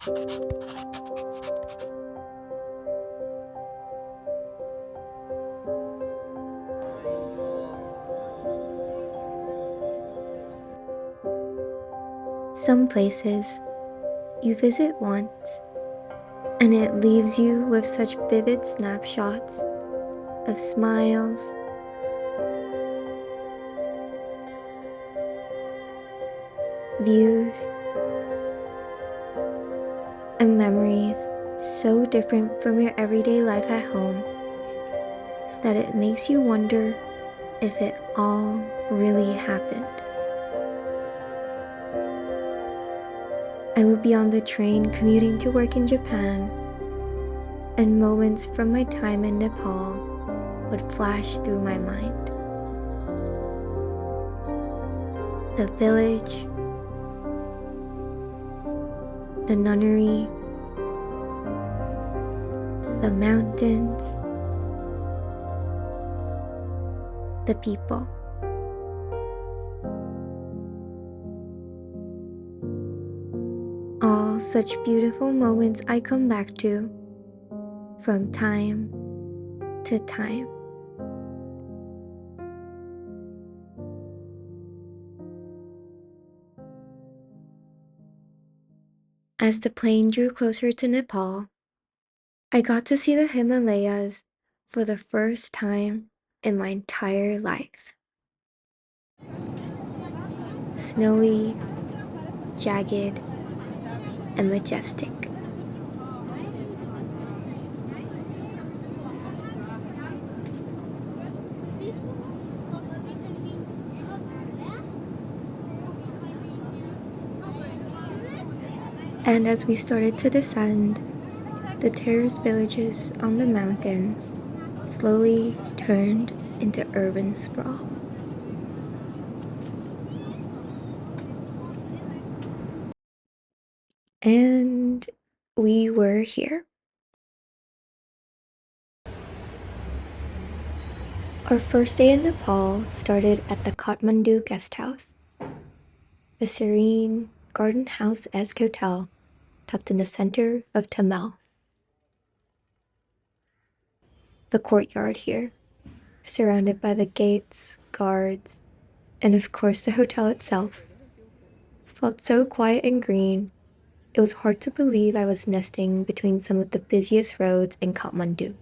Some places you visit once and it leaves you with such vivid snapshots of smiles, views, and memories so different from your everyday life at home that it makes you wonder if it all really happened. I would be on the train commuting to work in Japan, and moments from my time in Nepal would flash through my mind. The village, the nunnery, the mountains, the people. All such beautiful moments I come back to from time to time. As the plane drew closer to Nepal, I got to see the Himalayas for the first time in my entire life. Snowy, jagged, and majestic. And as we started to descend, the terraced villages on the mountains slowly turned into urban sprawl. And we were here. Our first day in Nepal started at the Kathmandu guest house, the serene garden house-esque hotel tucked in the center of Tamil. The courtyard here, surrounded by the gates, guards, and of course the hotel itself, felt so quiet and green, it was hard to believe I was nesting between some of the busiest roads in Kathmandu.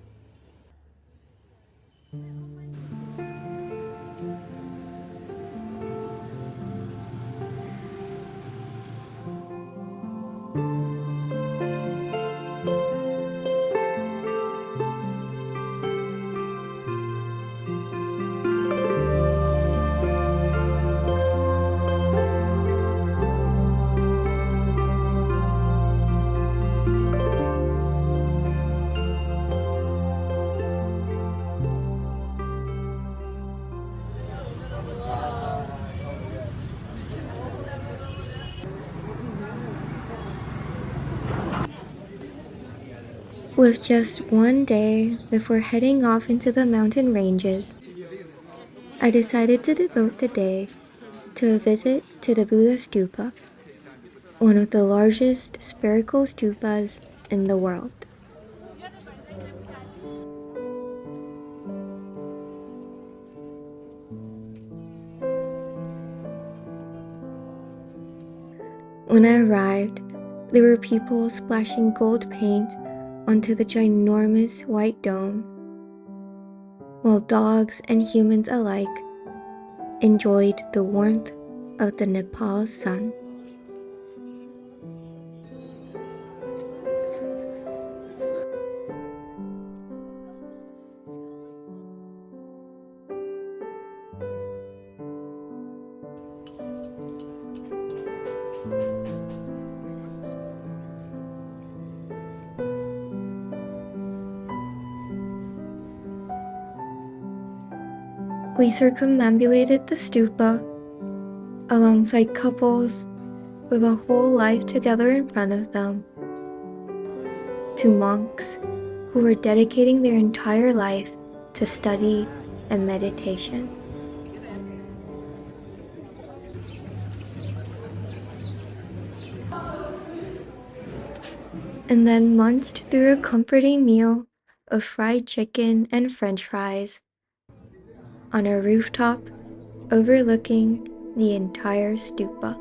With just one day before heading off into the mountain ranges, I decided to devote the day to a visit to the Buddha Stupa, one of the largest spherical stupas in the world. When I arrived, there were people splashing gold paint onto the ginormous white dome, while dogs and humans alike enjoyed the warmth of the Nepal sun. We circumambulated the stupa alongside couples with a whole life together in front of them, to monks who were dedicating their entire life to study and meditation. and then munched through a comforting meal of fried chicken and french fries on a rooftop overlooking the entire stupa.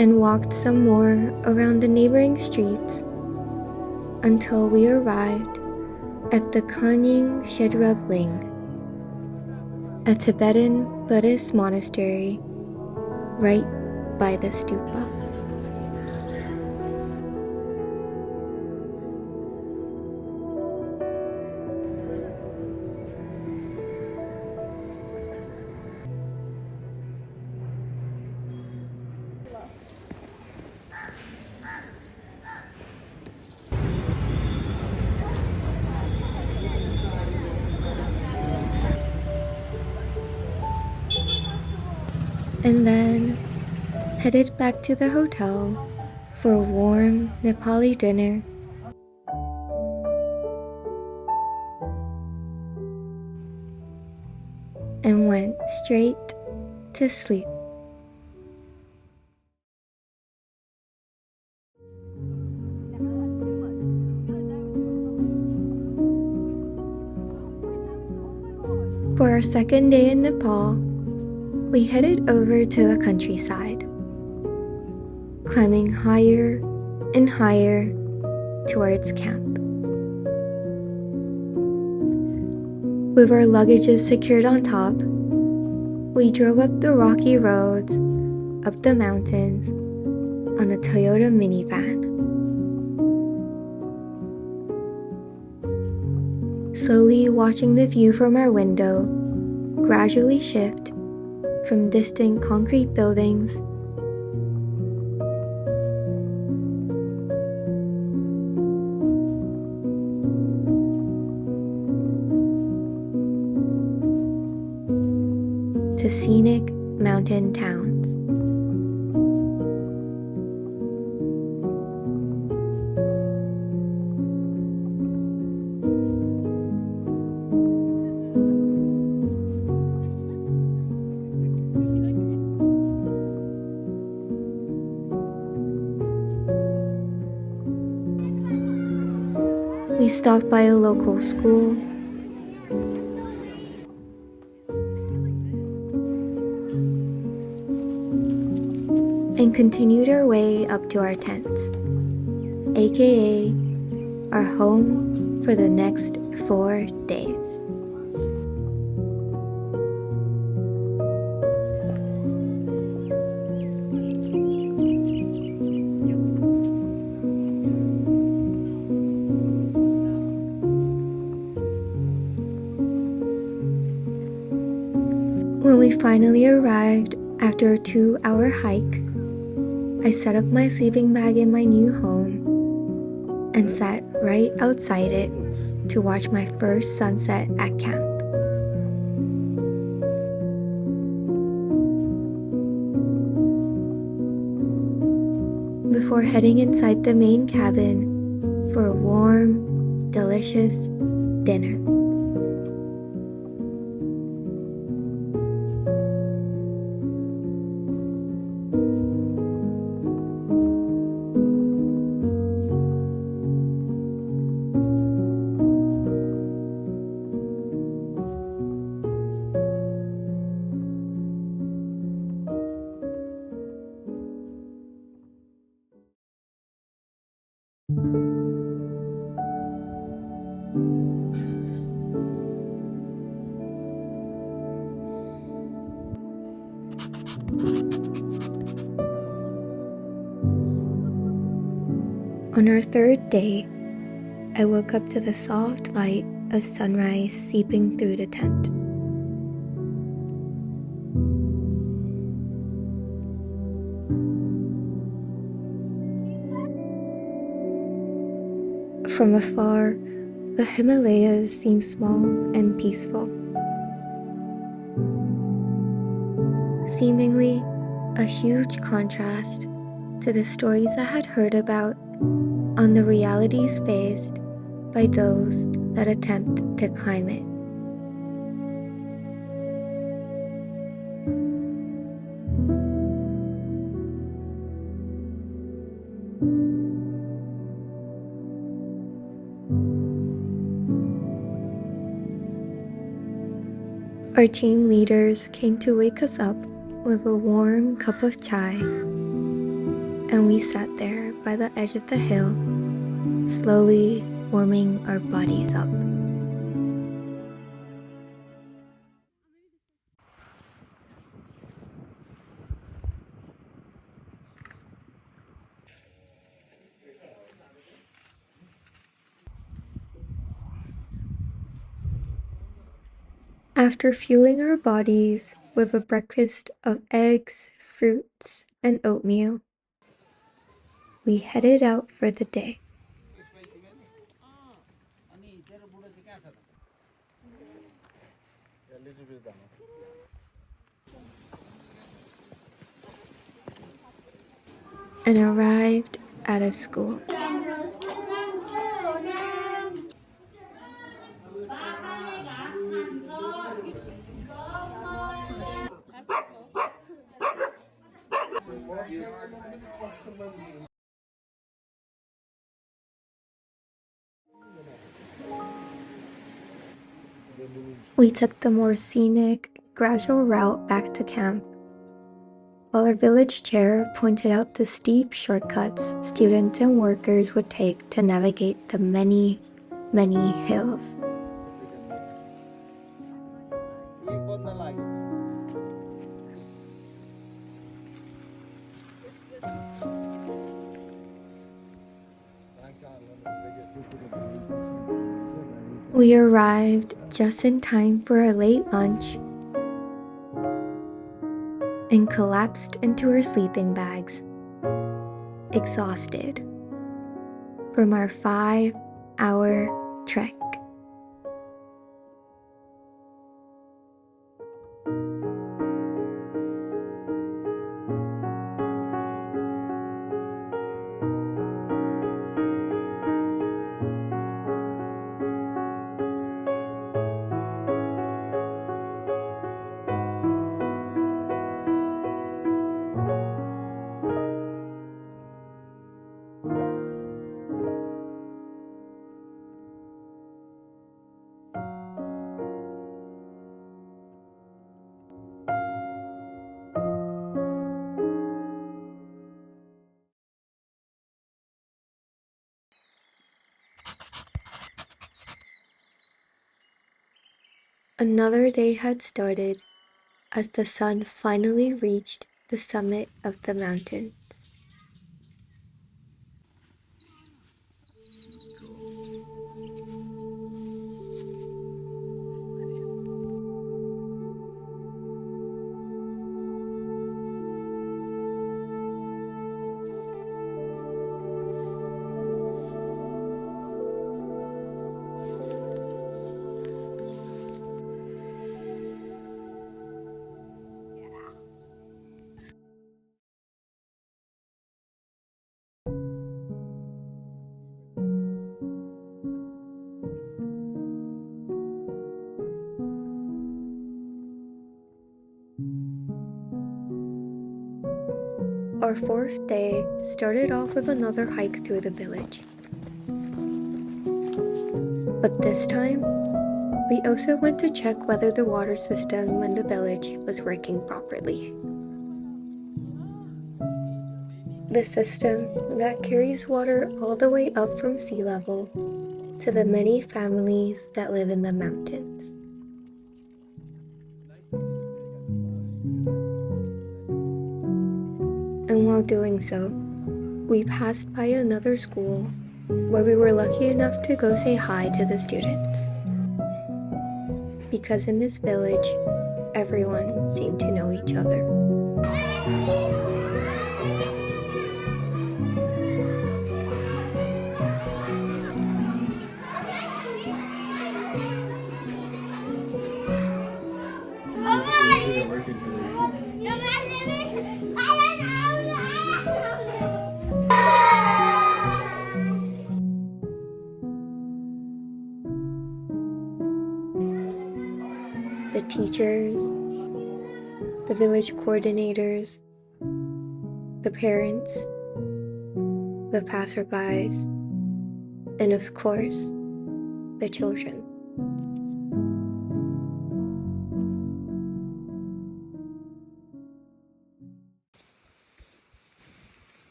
And walked some more around the neighboring streets until we arrived at the Ka-Nying Shedrub Ling, a Tibetan Buddhist monastery right by the stupa. And then headed back to the hotel for a warm Nepali dinner and went straight to sleep. For our second day in Nepal, we headed over to the countryside, climbing higher and higher towards camp. With our luggages secured on top, we drove up the rocky roads, up the mountains, on a Toyota minivan. Slowly watching the view from our window gradually shift from distant concrete buildings to scenic mountain towns. We stopped by a local school and continued our way up to our tents, aka our home for the next 4 days. When we finally arrived after a 2-hour hike, I set up my sleeping bag in my new home and sat right outside it to watch my first sunset at camp. Before heading inside the main cabin for a warm, delicious dinner. On our third day, I woke up to the soft light a sunrise seeping through the tent. From afar, the Himalayas seem small and peaceful, seemingly a huge contrast to the stories I had heard about on the realities faced by those that attempt to climb it. Our team leaders came to wake us up with a warm cup of chai, and we sat there by the edge of the hill, slowly warming our bodies up. After fueling our bodies with a breakfast of eggs, fruits, and oatmeal, we headed out for the day. And arrived at a school. We took the more scenic, gradual route back to camp, while our village chair pointed out the steep shortcuts students and workers would take to navigate the many, many hills. We arrived just in time for a late lunch and collapsed into our sleeping bags, exhausted from our 5-hour trek. Another day had started as the sun finally reached the summit of the mountains. Our fourth day started off with another hike through the village. But this time, we also went to check whether the water system in the village was working properly. The system that carries water all the way up from sea level to the many families that live in the mountains. And while doing so, we passed by another school where we were lucky enough to go say hi to the students. because in this village, everyone seemed to know each other. The teachers, the village coordinators, the parents, the passerbys, and of course, the children.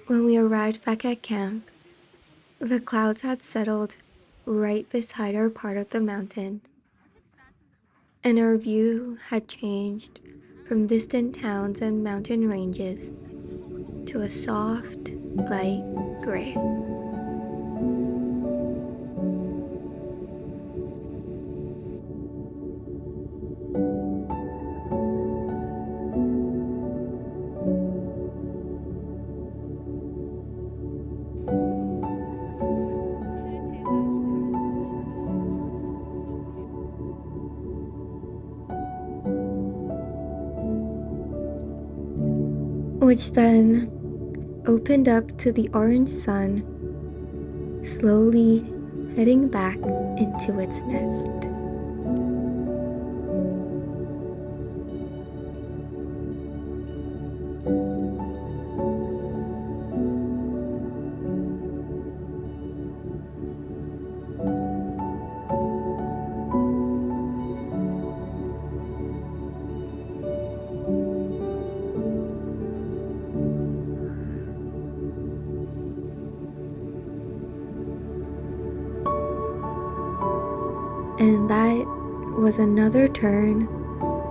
When we arrived back at camp, the clouds had settled right beside our part of the mountain, and our view had changed from distant towns and mountain ranges to a soft, light gray. Which then opened up to the orange sun slowly heading back into its nest. And that was another turn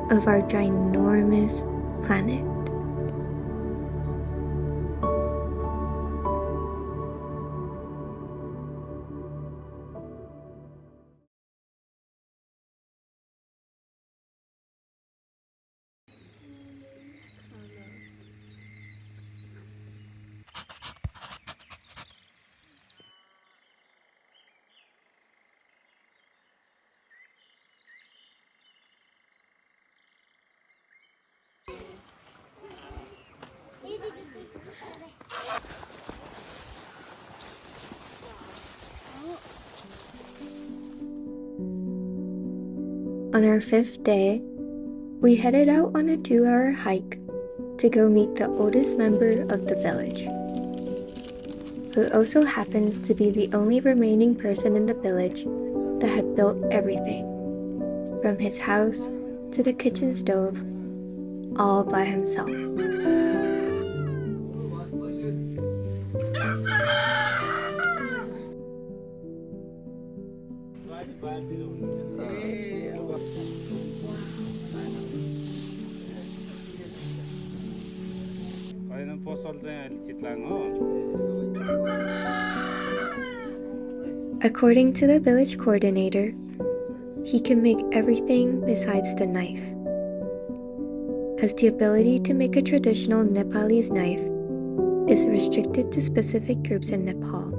of our ginormous planet. On our 5th day, we headed out on a 2-hour hike to go meet the oldest member of the village, who also happens to be the only remaining person in the village that had built everything, from his house to the kitchen stove, all by himself. According to the village coordinator, he can make everything besides the knife, as the ability to make a traditional Nepalese knife is restricted to specific groups in Nepal,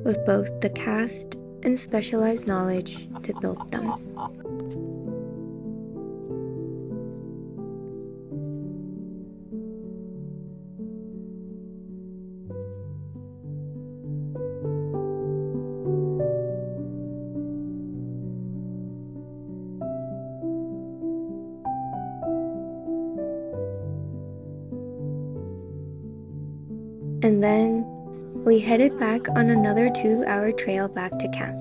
with both the caste and specialized knowledge to build them. And then we headed back on another 2-hour trail back to camp,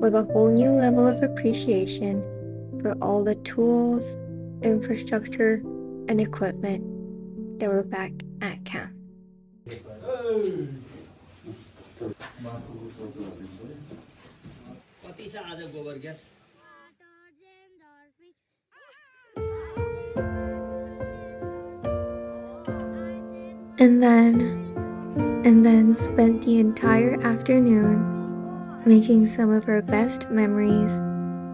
with a whole new level of appreciation for all the tools, infrastructure, and equipment that were back at camp. And then spent the entire afternoon making some of our best memories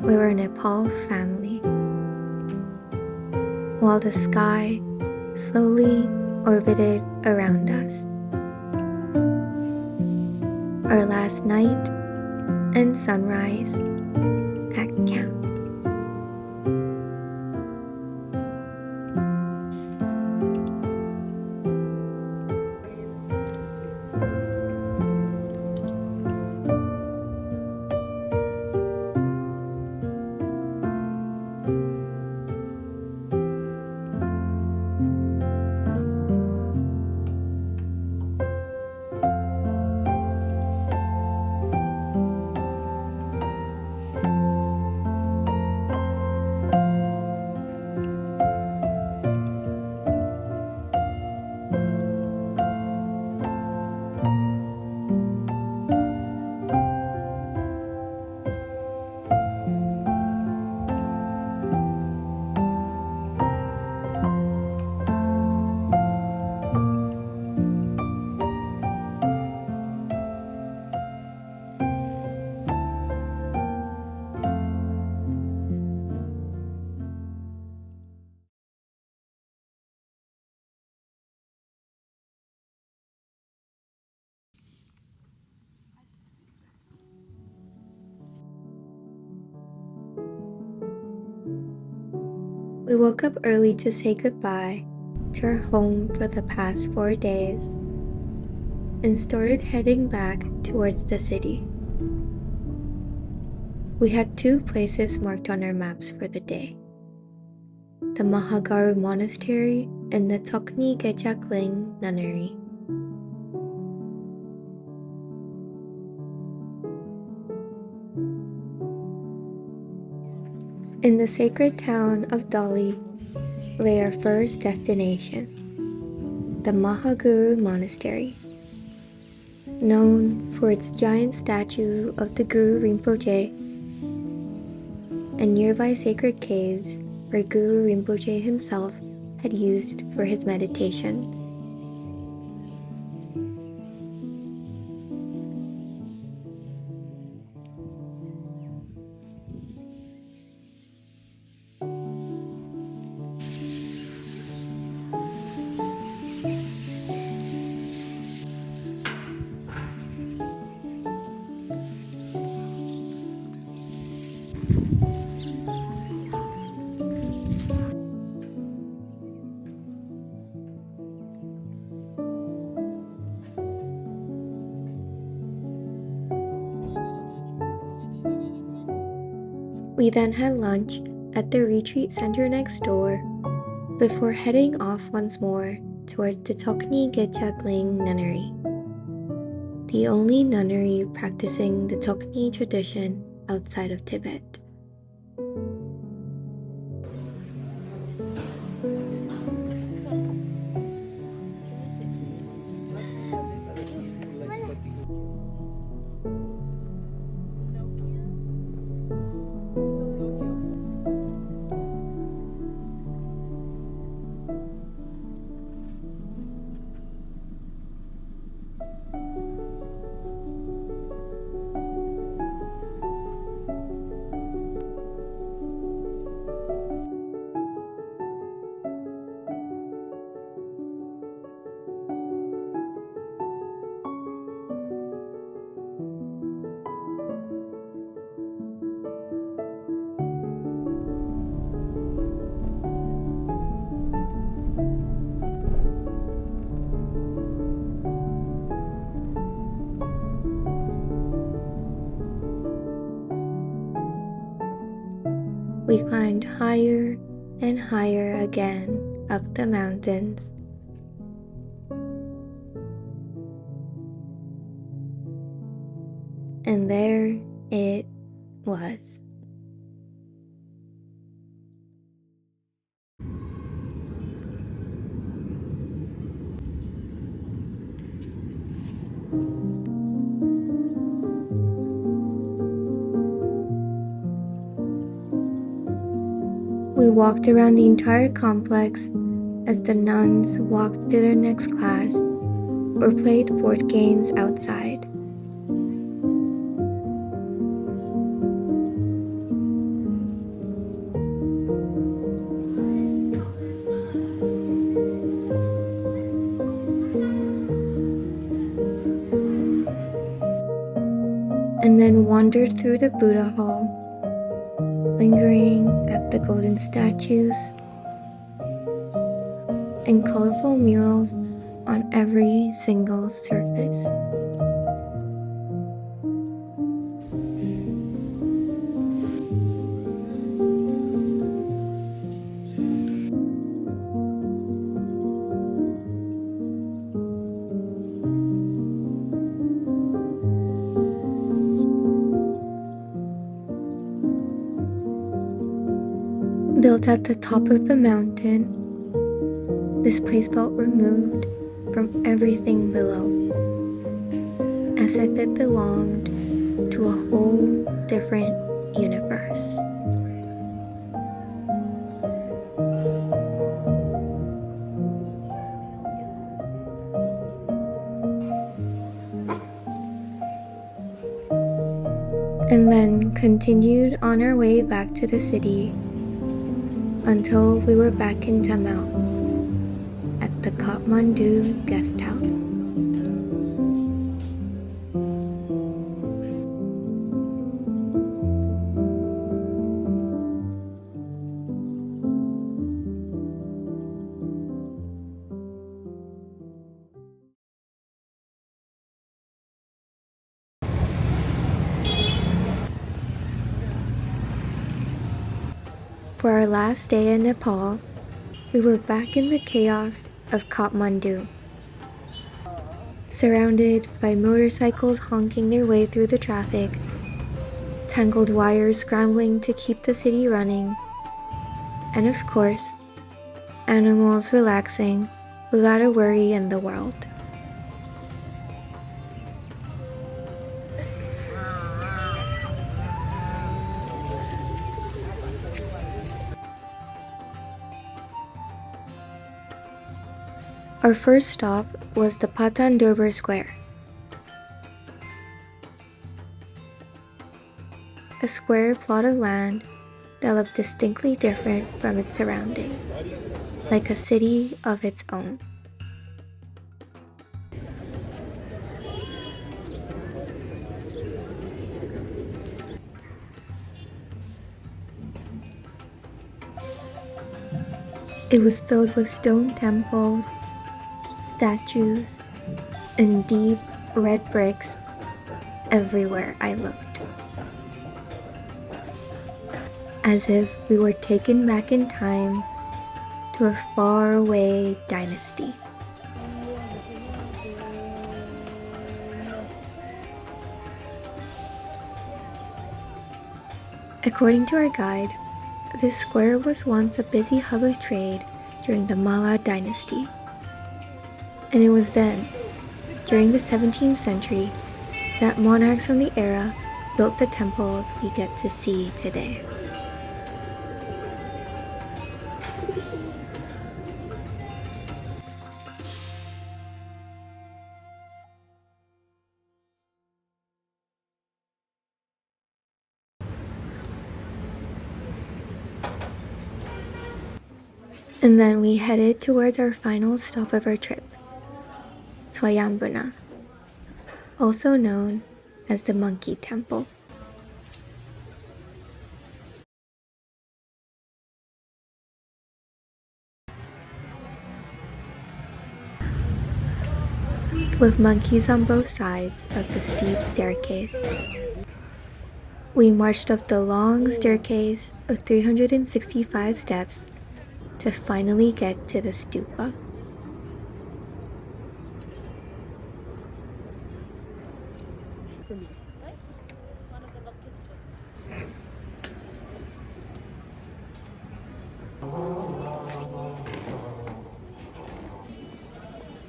with our Nepal family, while the sky slowly orbited around us. Our last night and sunrise at camp. We woke up early to say goodbye to our home for the past 4 days and started heading back towards the city. We had 2 places marked on our maps for the day: the Mahaguru Monastery and the Tsoknyi Gechak Ling Nunnery. In the sacred town of Dali lay our first destination, the Mahaguru Monastery, known for its giant statue of the Guru Rinpoche and nearby sacred caves where Guru Rinpoche himself had used for his meditations. We then had lunch at the retreat center next door before heading off once more towards the Tsoknyi Gechak Ling Nunnery, the only nunnery practicing the Tsoknyi tradition outside of Tibet. We climbed higher and higher again up the mountains. And there it was. We walked around the entire complex as the nuns walked to their next class or played board games outside. And then wandered through the Buddha hall, lingering at the golden statues and colorful murals on every single surface. Built at the top of the mountain, this place felt removed from everything below, as if it belonged to a whole different universe. And then continued on our way back to the city until we were back in Tamil at the Kathmandu guest house. For our last day in Nepal, we were back in the chaos of Kathmandu, surrounded by motorcycles honking their way through the traffic, tangled wires scrambling to keep the city running, and of course, animals relaxing without a worry in the world. Our first stop was the Patan Durbur Square, a square plot of land that looked distinctly different from its surroundings, like a city of its own. It was filled with stone temples, statues, and deep red bricks everywhere I looked, as if we were taken back in time to a faraway dynasty. According to our guide, this square was once a busy hub of trade during the Malla dynasty. And it was then, during the 17th century, that monarchs from the era built the temples we get to see today. And then we headed towards our final stop of our trip, Swayambunath, also known as the Monkey Temple. With monkeys on both sides of the steep staircase, we marched up the long staircase of 365 steps to finally get to the stupa.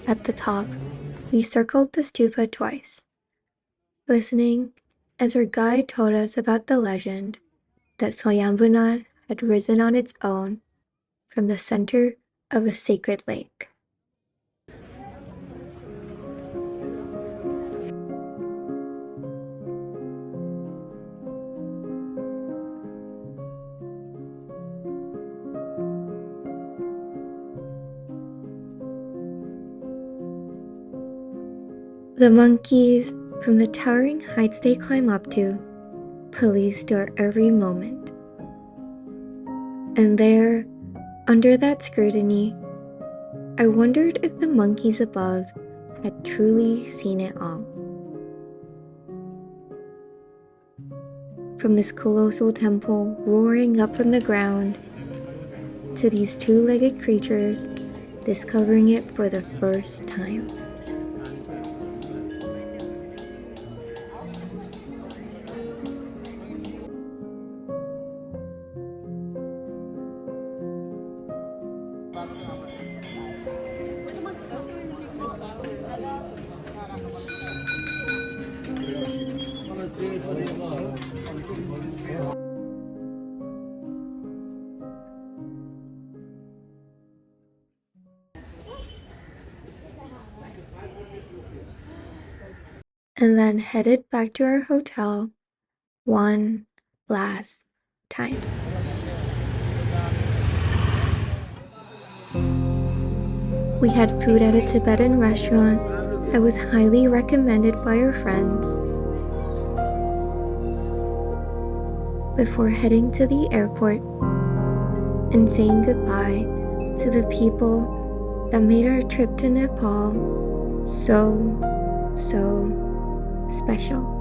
At the top, we circled the stupa twice, listening as our guide told us about the legend that Swayambunath had risen on its own from the center of a sacred lake. The monkeys from the towering heights they climb up to policed our every moment. And there, under that scrutiny, I wondered if the monkeys above had truly seen it all. From this colossal temple roaring up from the ground to these two-legged creatures discovering it for the first time. And then headed back to our hotel one last time. We had food at a Tibetan restaurant that was highly recommended by our friends before heading to the airport and saying goodbye to the people that made our trip to Nepal so special.